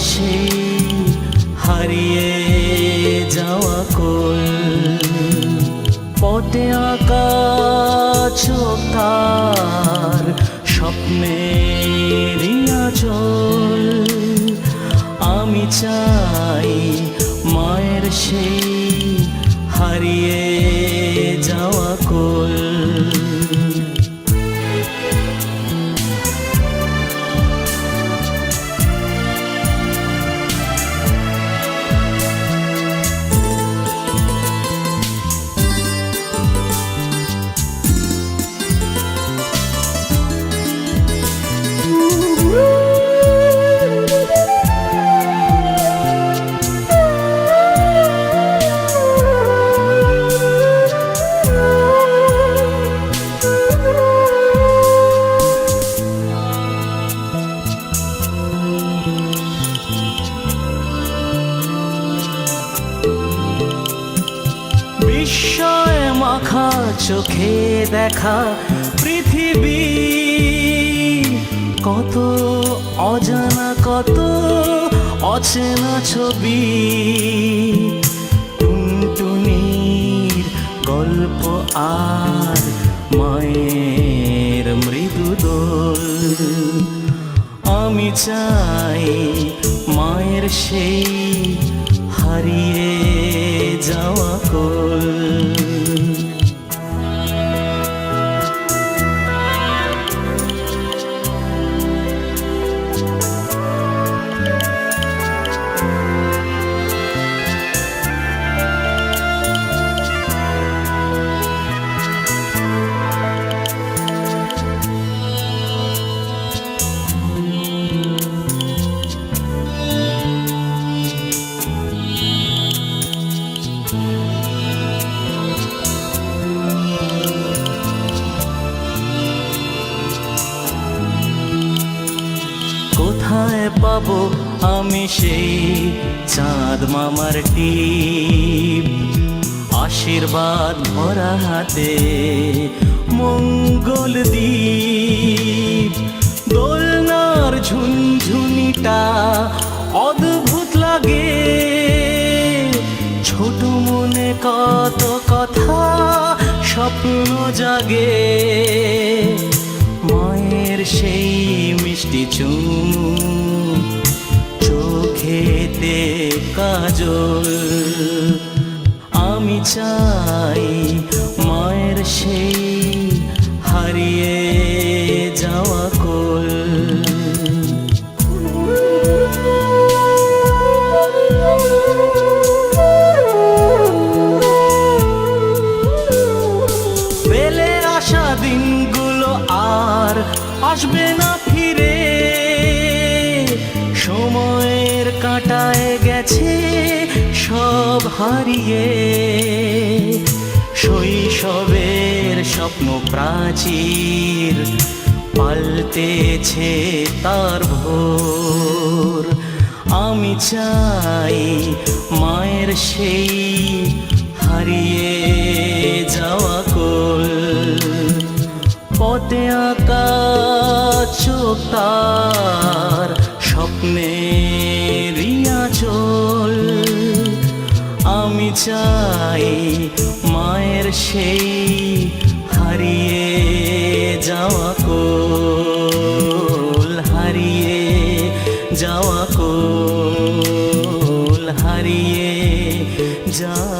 সেই হারিয়ে যাওয়া কোল, পথে আঁকা চোখ তার স্বপ্নের আঁচল। আমি চাই মায়ের সেই হারিয়ে যাওয়া কোল। বিস্ময় মাখা চোখে দেখা পৃথিবী, কত অজানা কত অচেনা ছবি। টুনটুনির গল্প আর মায়ের মৃদু দোল। আমি চাই মায়ের সেই হারিয়ে যাওয়া কোল। কোথায় পাবো আমি সেই চাঁদ মামার টিপ, আশীর্বাদ ভরা হাতে মঙ্গল দ্বীপ। দোলনার ঝুনঝুনিটা অদ্ভুত লাগে, ছোট মনে কত কথা স্বপ্ন জাগে। মায়ের সেই মিষ্টি চুমু, চোখেতে কাজল। আমি চাই মায়ের সেই হারিয়ে যাওয়া কোল। ফেলে আসা দিনগুলো আর আসবে না ফিরে, সময়ের কাঁটায় গেছে সব হারিয়ে। শৈশবের স্বপ্ন প্রাচীর পাল্টেছে তার ভোর। আমি চাই মায়ের সেই হারিয়ে যাওয়া কোল, পথে আঁকা চোখ তার স্বপ্নের আঁচল। আমি চাই মায়ের সেই হারিয়ে যাওয়া কোল, হারিয়ে যাওয়া কোল, হারিয়ে যাওয়া।